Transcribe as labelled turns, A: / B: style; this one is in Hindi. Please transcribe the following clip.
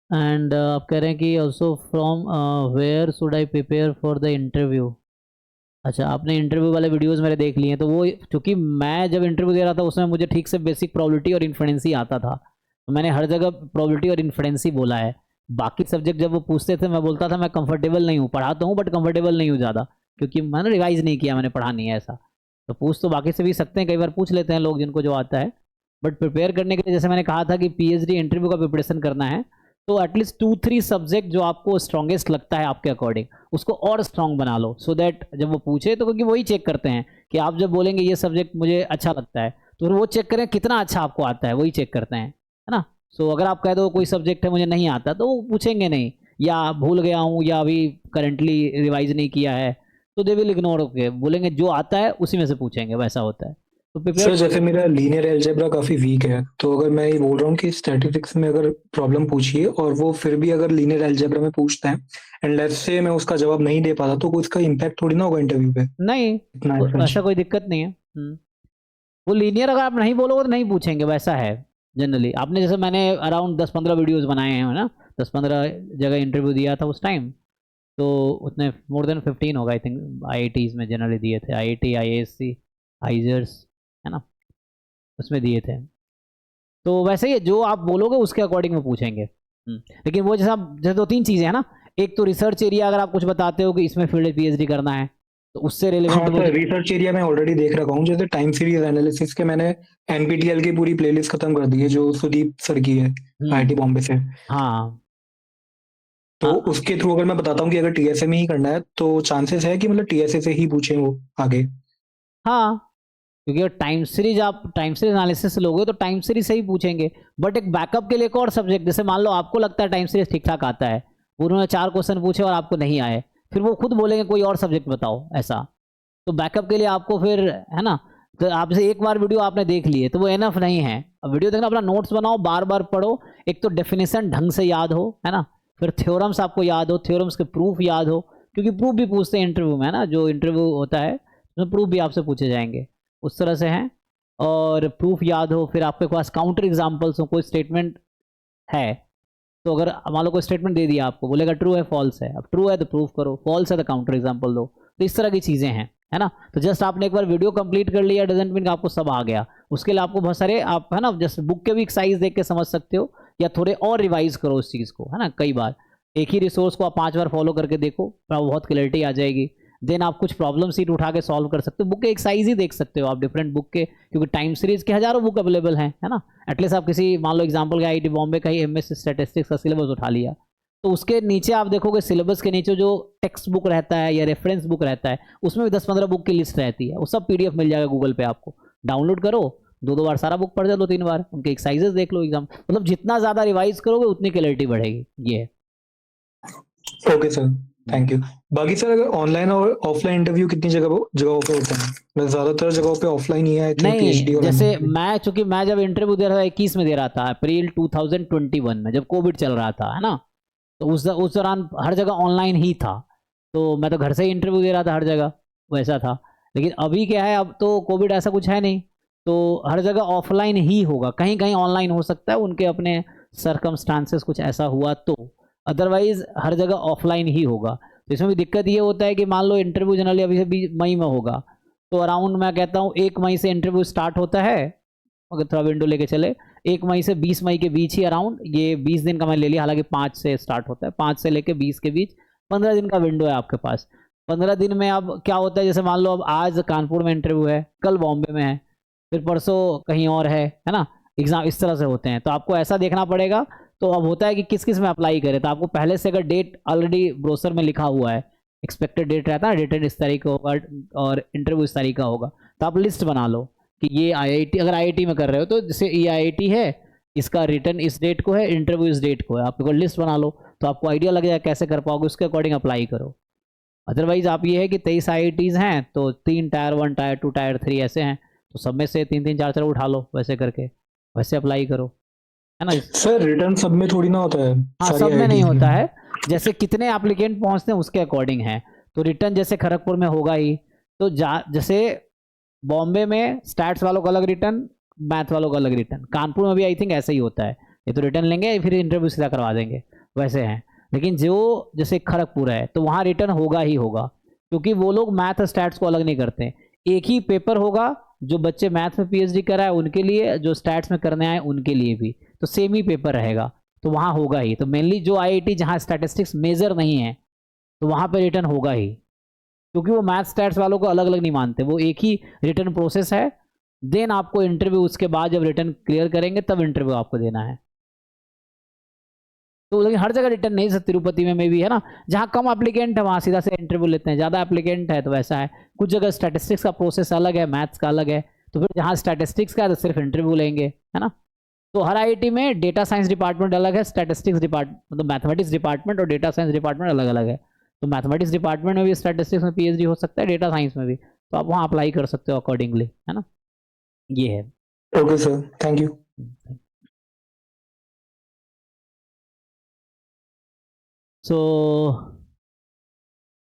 A: एंड आप कह रहे हैं कि also from where should I prepare for the interview. अच्छा, आपने इंटरव्यू वाले वीडियोस मेरे देख लिए हैं, तो वो क्योंकि मैं जब इंटरव्यू दे रहा था उसमें मुझे ठीक से बेसिक प्रोबेबिलिटी और इन्फ्लुएंसी आता था, तो मैंने हर जगह प्रोबेबिलिटी और इन्फ्लुएंसी बोला है। बाकी सब्जेक्ट जब वो पूछते थे मैं बोलता था मैं कंफर्टेबल नहीं हूँ, पढ़ाता हूँ बट कंफर्टेबल नहीं हूँ ज़्यादा, क्योंकि मैंने रिवाइज नहीं किया, मैंने पढ़ा नहीं है ऐसा। तो पूछ तो बाकी से भी सकते हैं, कई बार पूछ लेते हैं लोग जिनको जो आता है, बट प्रिपेयर करने के लिए जैसे मैंने कहा था कि पीएचडी इंटरव्यू का प्रिपरेशन करना है, तो एटलीस्ट 2-3 सब्जेक्ट जो आपको स्ट्रॉन्गेस्ट लगता है आपके अकॉर्डिंग, उसको और स्ट्रॉन्ग बना लो, सो दैट जब वो पूछे तो, क्योंकि वही चेक करते हैं कि आप जब बोलेंगे ये सब्जेक्ट मुझे अच्छा लगता है, तो फिर वो चेक करें कितना अच्छा आपको आता है, वही चेक करते हैं, है ना। सो अगर आप कह दो कोई सब्जेक्ट है मुझे नहीं आता, तो वो पूछेंगे नहीं, या भूल गया हूँ या अभी करेंटली रिवाइज नहीं किया है, तो दे विल इग्नोर, के बोलेंगे जो आता है उसी में से पूछेंगे, वैसा होता है। तो
B: सर
A: प्रिपेयर।
B: जैसे मेरा लीनियर अलजेब्रा काफी वीक है, तो अगर मैं ये बोल रहा हूँ कि स्टैटिस्टिक्स में अगर प्रॉब्लम पूछिए और वो फिर भी अगर लीनियर अलजेब्रा में पूछता है एंड लेट्स से मैं उसका जवाब नहीं दे पाता, तो उसका इम्पैक्ट थोड़ी ना होगा इंटरव्यू पे
A: नहीं,
B: इतना डिफरेंस।
A: ऐसा कोई दिक्कत नहीं है। वो लीनियर अगर आप नहीं बोलोगे तो नहीं पूछेंगे, वैसा है जनरली। आपने जैसे मैंने अराउंड 10-15 वीडियोस बनाए हैं, है ना, 10-15 जगह इंटरव्यू दिया था उस टाइम, तो उतने मोर देन 15 होगा आई थिंक, आईआईटीज में जनरली दिए थे, आईआईटी, आईएएससी, आइजर्स, है ना, उसमें दिए थे। तो वैसे ही जो आप बोलोगे उसके अकॉर्डिंग में पूछेंगे। लेकिन वो जैसा, जैसे 2-3 चीज़ें हैं ना, एक तो रिसर्च एरिया, अगर आप कुछ बताते हो कि इसमें फील्ड पीएचडी करना है, तो उससे
B: हाँ
A: रिलेवेंट
B: सर,
A: मुझे।
B: रिसर्च एरिया में ऑलरेडी देख रखा हूँ। जैसे टाइम सीरीज एनालिसिस के मैंने एनपीटीएल की पूरी प्लेलिस्ट खत्म कर दी है, जो सुदीप सर की है आईआईटी
A: हम्म।
B: बॉम्बे से।
A: हाँ
B: तो
A: हाँ
B: उसके थ्रू अगर मैं बताता हूँ कि अगर टीएसए में ही करना है, तो चांसेस है कि मतलब टीएसए से ही पूछें वो आगे।
A: हाँ, क्योंकि टाइम सीरीज, आप टाइम सीरीज एनालिसिस से लोगे तो टाइम सीरीज से ही पूछेंगे, बट एक बैकअप के लिए एक और सब्जेक्ट, जैसे मान लो आपको लगता है टाइम सीरीज ठीक ठाक आता है, उन्होंने 4 क्वेश्चन पूछे और आपको नहीं आए, फिर वो खुद बोलेंगे कोई और सब्जेक्ट बताओ, ऐसा। तो बैकअप के लिए आपको फिर, है ना, तो आपसे एक बार वीडियो आपने देख ली है तो वो एनफ नहीं है। अब वीडियो देखना, अपना नोट्स बनाओ, बार बार पढ़ो, एक तो डेफिनेशन ढंग से याद हो, है ना, फिर थ्योरम्स आपको याद हो, थ्योरम्स के प्रूफ याद हो, क्योंकि प्रूफ भी पूछते हैं इंटरव्यू में, है ना, जो इंटरव्यू होता है उसमें प्रूफ भी आपसे पूछे जाएंगे, उस तरह से हैं। और प्रूफ याद हो, फिर आपके पास काउंटर एग्जाम्पल्स हो, कोई स्टेटमेंट है, तो अगर मान लो कोई स्टेटमेंट दे दिया आपको, बोलेगा ट्रू है फॉल्स है, अब ट्रू है तो प्रूफ करो, फॉल्स है तो काउंटर एग्जाम्पल दो, तो इस तरह की चीज़ें हैं, है ना। तो जस्ट आपने एक बार वीडियो कंप्लीट कर लिया डजेंट मीन आपको सब आ गया, उसके लिए आपको बहुत सारे, आप, है ना, जस्ट बुक के भी साइज देख के समझ सकते हो, या थोड़े और रिवाइज करो उस चीज़ को, है ना, कई बार एक ही रिसोर्स को आप 5 बार फॉलो करके देखो, बहुत क्लैरिटी आ जाएगी। देन आप कुछ प्रॉब्लम सीट उठा के सॉल्व कर सकते हो, बुक के एक साइज ही देख सकते हो आप डिफरेंट बुक के, क्योंकि टाइम सीरीज के हज़ारों बुक अवेलेबल हैं, है ना। एटलीस्ट आप किसी, मान लो एग्जांपल के आईआईटी बॉम्बे का ही एमएस स्टैटिस्टिक्स का सिलेबस उठा लिया, तो उसके नीचे आप देखोगे सिलेबस के नीचे जो टेक्स्ट बुक रहता है या रेफरेंस बुक रहता है, उसमें भी 10-15 बुक की लिस्ट रहती है, वो सब पीडीएफ मिल जाएगा गूगल पे आपको, डाउनलोड करो, 2-2 बार सारा बुक पढ़ जाओ, 2-3 बार उनके एक्सरसाइजेस देख लो, एग्जाम मतलब जितना ज़्यादा रिवाइज करोगे उतनी क्लैरिटी बढ़ेगी, ये है।
B: Okay sir, thank you. बाकी सर, अगर ऑनलाइन और ऑफलाइन इंटरव्यू कितनी जगहों पे होते हैं? मैं ज्यादातर जगहों पे ऑफलाइन ही है आई थिंक, पीएचडी
A: नहीं,
B: और
A: जैसे
B: एमएससी।
A: मैं, चूंकि मैं जब इंटरव्यू दे रहा था 21 में दे रहा था, अप्रैल 2021 में, जब कोविड चल रहा था, है ना, तो उस दौरान हर जगह ऑनलाइन ही था, तो मैं तो घर से ही इंटरव्यू दे रहा था हर जगह, वैसा था। लेकिन अभी क्या है, अब तो कोविड ऐसा कुछ है नहीं, तो हर जगह ऑफलाइन ही होगा, कहीं कहीं ऑनलाइन हो सकता है, उनके अपने सरकमस्टांसेस कुछ ऐसा हुआ तो, अदरवाइज हर जगह ऑफलाइन ही होगा। तो इसमें भी दिक्कत ये होता है कि मान लो इंटरव्यू जनरली अभी से मई में होगा, तो अराउंड मैं कहता हूँ 1 मई से इंटरव्यू स्टार्ट होता है, अगर थोड़ा विंडो लेके चले, 1 मई से 20 मई के बीच ही अराउंड, ये 20 दिन का मैं ले लिया, हालांकि 5 से स्टार्ट होता है, 5 से लेके 20 के बीच 15 दिन का विंडो है आपके पास। 15 दिन में अब क्या होता है, जैसे मान लो अब आज कानपुर में इंटरव्यू है, कल बॉम्बे में है, फिर परसों कहीं और है ना, एग्जाम इस तरह से होते हैं, तो आपको ऐसा देखना पड़ेगा। तो अब होता है कि किस किस में अप्लाई करें, तो आपको पहले से अगर डेट ऑलरेडी ब्रोशर में लिखा हुआ है, एक्सपेक्टेड डेट रहता है, डेटेड इस तारीख का होगा और इंटरव्यू इस तारीख का होगा, तो आप लिस्ट बना लो कि ये आईआईटी, अगर आईआईटी में कर रहे हो तो जैसे ये आईआईटी है, इसका रिटर्न इस डेट को है, इंटरव्यू इस डेट को है, आप एक लिस्ट बना लो, तो आपको आइडिया लग जाए कैसे कर पाओगे, उसके अकॉर्डिंग अप्लाई करो। अदरवाइज आप, ये है कि 23 आईआईटीज़ हैं, तो 3 टायर 1, टायर 2, टायर 3 ऐसे हैं, तो सब में से 3-3, 4-4 उठा लो, वैसे करके वैसे अप्लाई करो, है ना।
B: सर रिटर्न सब में थोड़ी ना होता है,
A: हाँ,
B: सारी
A: सब में नहीं
B: आईआईटीज
A: होता
B: में।
A: है, जैसे कितने एप्लीकेंट पहुंचते हैं उसके अकॉर्डिंग है, तो रिटर्न जैसे खड़गपुर में होगा ही, तो जैसे बॉम्बे में स्टैट्स वालों का अलग रिटर्न, मैथ वालों का अलग रिटर्न, कानपुर में भी आई थिंक ऐसा ही होता है, ये तो रिटर्न लेंगे फिर इंटरव्यू सीधा करवा देंगे। वैसे हैं। लेकिन जो जैसे खड़गपुर है तो वहाँ रिटर्न होगा ही होगा, क्योंकि वो लोग मैथ स्टैट्स को अलग नहीं करते। एक ही पेपर होगा, जो बच्चे मैथ में पीएचडी कर रहा है उनके लिए, जो स्टैट्स में करने आए उनके लिए भी, तो सेम ही पेपर रहेगा, तो वहाँ होगा ही। तो मेनली जो आईआईटी जहाँ स्टैटिस्टिक्स मेजर नहीं है तो वहाँ पे रिटर्न होगा ही, क्योंकि वो मैथ स्टैट्स वालों को अलग अलग नहीं मानते, वो एक ही रिटर्न प्रोसेस है। देन आपको इंटरव्यू, उसके बाद जब रिटर्न क्लियर करेंगे तब इंटरव्यू आपको देना है। तो लेकिन हर जगह रिटर्न नहीं, तिरुपति में भी है ना, जहाँ कम एप्लीकेंट है वहाँ सीधा से इंटरव्यू लेते हैं, ज़्यादा एप्लीकेंट है तो वैसा है। कुछ जगह स्टैटिस्टिक्स का प्रोसेस अलग है, मैथ्स का अलग है, तो फिर जहाँ स्टैटिस्टिक्स का है तो सिर्फ इंटरव्यू लेंगे, है ना। तो हर आईआईटी में डेटा साइंस डिपार्टमेंट अलग है, स्टैटिस्टिक्स डिपार्टमेंट मतलब मैथमेटिक्स डिपार्टमेंट और डेटा साइंस डिपार्टमेंट अलग अलग है। तो मैथमेटिक्स डिपार्टमेंट में भी स्टैटिस्टिक्स में पीएचडी हो सकता है, डेटा साइंस में भी, तो आप वहाँ अप्लाई कर सकते हो अकॉर्डिंगली, है ना। ये है।
B: Okay sir, thank you.
A: So